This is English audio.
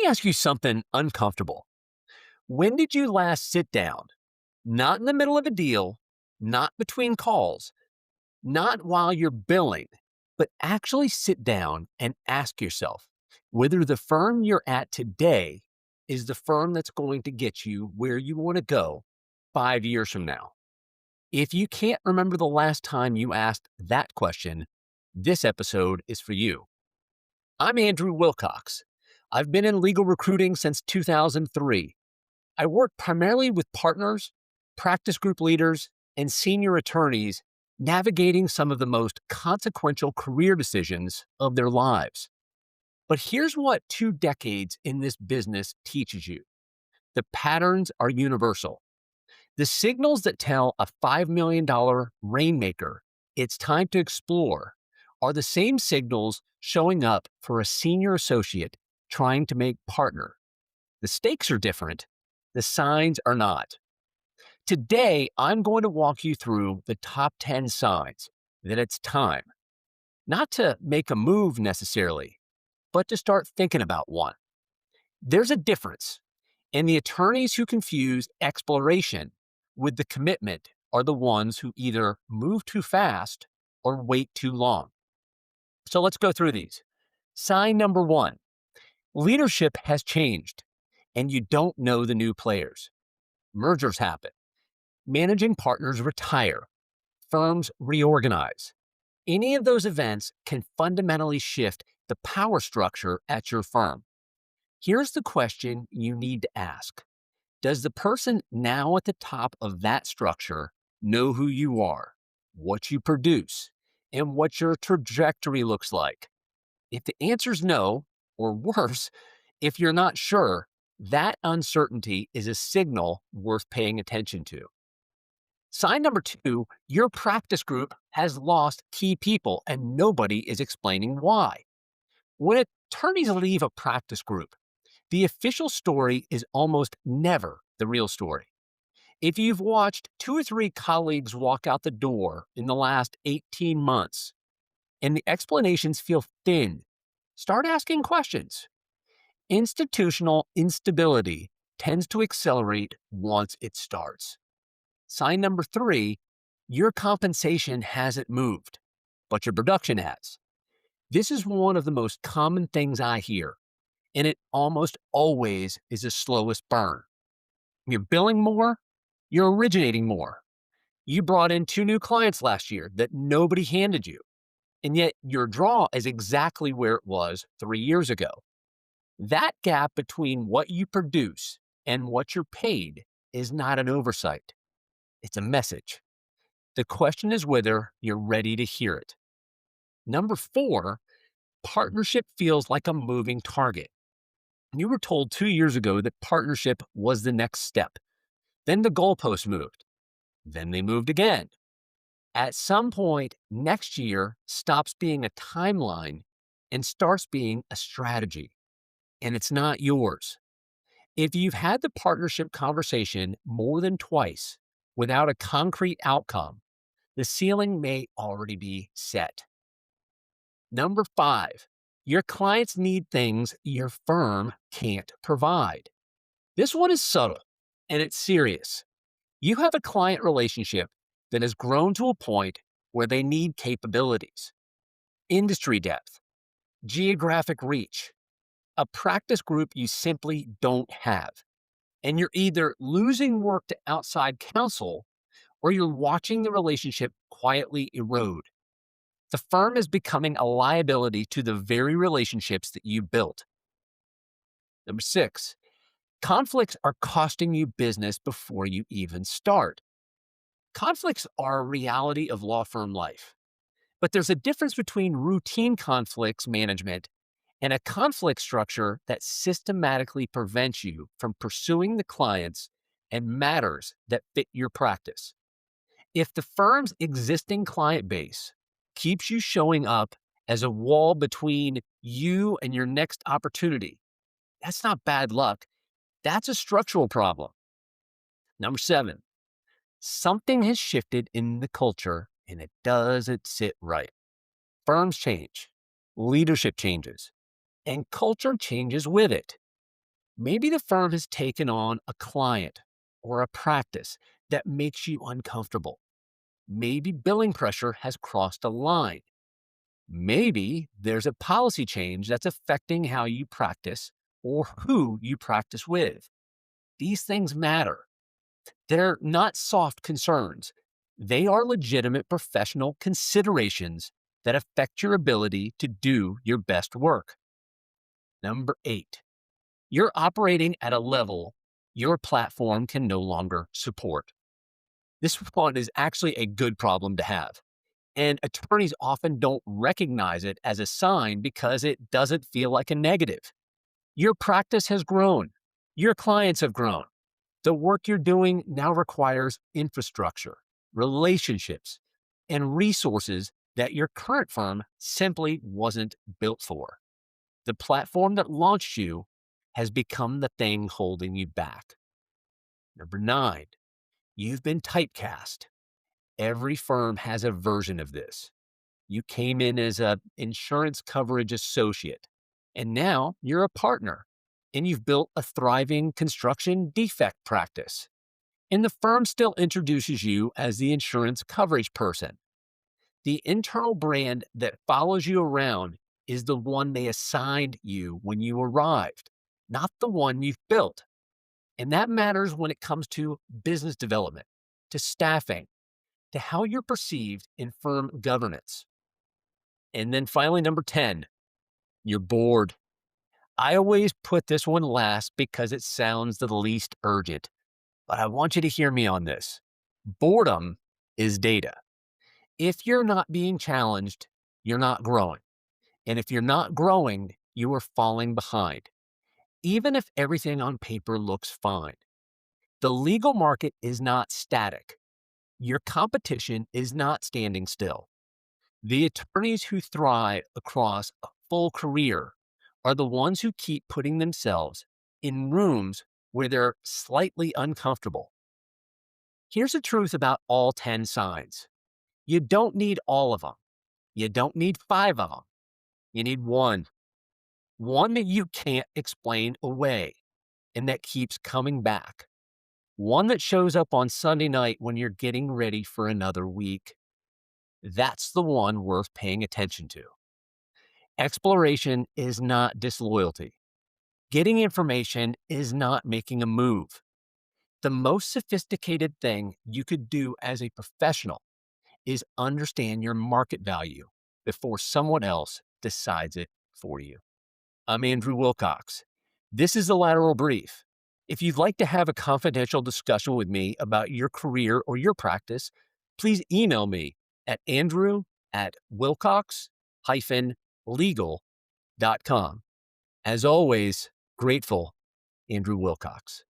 me ask you something uncomfortable. When did you last sit down, not in the middle of a deal, not between calls, not while you're billing, but actually sit down and ask yourself whether the firm you're at today is the firm that's going to get you where you want to go 5 years from now? If you can't remember the last time you asked that question, this episode is for you. I'm Andrew Wilcox. I've been in legal recruiting since 2003. I work primarily with partners, practice group leaders, and senior attorneys navigating some of the most consequential career decisions of their lives. But here's what 2 decades in this business teaches you. The patterns are universal. The signals that tell a $5 million rainmaker it's time to explore are the same signals showing up for a senior associate trying to make partner. The stakes are different. The signs are not. Today, I'm going to walk you through the top 10 signs that it's time, not to make a move necessarily, but to start thinking about one. There's a difference, and the attorneys who confuse exploration with the commitment are the ones who either move too fast or wait too long. So let's go through these. Sign number 1, leadership has changed, and you don't know the new players. Mergers happen. Managing partners retire. Firms reorganize. Any of those events can fundamentally shift the power structure at your firm. Here's the question you need to ask. Does the person now at the top of that structure know who you are, what you produce, and what your trajectory looks like? If the answer's no, or worse, if you're not sure, that uncertainty is a signal worth paying attention to. Sign number 2, your practice group has lost key people and nobody is explaining why. When attorneys leave a practice group, the official story is almost never the real story. If you've watched 2 or 3 colleagues walk out the door in the last 18 months and the explanations feel thin, start asking questions. Institutional instability tends to accelerate once it starts. Sign number 3, your compensation hasn't moved, but your production has. This is one of the most common things I hear, and it almost always is the slowest burn. You're billing more, you're originating more. You brought in 2 new clients last year that nobody handed you, and yet your draw is exactly where it was 3 years ago. That gap between what you produce and what you're paid is not an oversight. It's a message. The question is whether you're ready to hear it. Number 4, partnership feels like a moving target. You were told 2 years ago that partnership was the next step. Then the goalpost moved. Then they moved again. At some point, next year stops being a timeline and starts being a strategy. And it's not yours. If you've had the partnership conversation more than twice without a concrete outcome, the ceiling may already be set. Number 5, your clients need things your firm can't provide. This one is subtle and it's serious. You have a client relationship that has grown to a point where they need capabilities, industry depth, geographic reach, a practice group you simply don't have. And you're either losing work to outside counsel or you're watching the relationship quietly erode. The firm is becoming a liability to the very relationships that you built. Number 6, conflicts are costing you business before you even start. Conflicts are a reality of law firm life, but there's a difference between routine conflicts management and a conflict structure that systematically prevents you from pursuing the clients and matters that fit your practice. If the firm's existing client base keeps you showing up as a wall between you and your next opportunity, that's not bad luck. That's a structural problem. Number 7, something has shifted in the culture and it doesn't sit right. Firms change, leadership changes, and culture changes with it. Maybe the firm has taken on a client or a practice that makes you uncomfortable. Maybe billing pressure has crossed a line. Maybe there's a policy change that's affecting how you practice or who you practice with. These things matter. They're not soft concerns. They are legitimate professional considerations that affect your ability to do your best work. Number 8, you're operating at a level your platform can no longer support. This one is actually a good problem to have. And attorneys often don't recognize it as a sign because it doesn't feel like a negative. Your practice has grown. Your clients have grown. The work you're doing now requires infrastructure, relationships, and resources that your current firm simply wasn't built for. The platform that launched you has become the thing holding you back. Number 9, you've been typecast. Every firm has a version of this. You came in as an insurance coverage associate, and now you're a partner, and you've built a thriving construction defect practice. And the firm still introduces you as the insurance coverage person. The internal brand that follows you around is the one they assigned you when you arrived, not the one you've built. And that matters when it comes to business development, to staffing, to how you're perceived in firm governance. And then finally, number 10, you're bored. I always put this one last because it sounds the least urgent, but I want you to hear me on this. Boredom is data. If you're not being challenged, you're not growing. And if you're not growing, you are falling behind, even if everything on paper looks fine. The legal market is not static. Your competition is not standing still. The attorneys who thrive across a full career are the ones who keep putting themselves in rooms where they're slightly uncomfortable. Here's the truth about all 10 signs. You don't need all of them. You don't need 5 of them. You need one that you can't explain away and that keeps coming back. One that shows up on Sunday night when you're getting ready for another week. That's the one worth paying attention to. Exploration is not disloyalty. Getting information is not making a move. The most sophisticated thing you could do as a professional is understand your market value before someone else decides it for you. I'm Andrew Wilcox. This is the Lateral Brief. If you'd like to have a confidential discussion with me about your career or your practice, please email me at andrew@wilcox-legal.com. As always, grateful, Andrew Wilcox.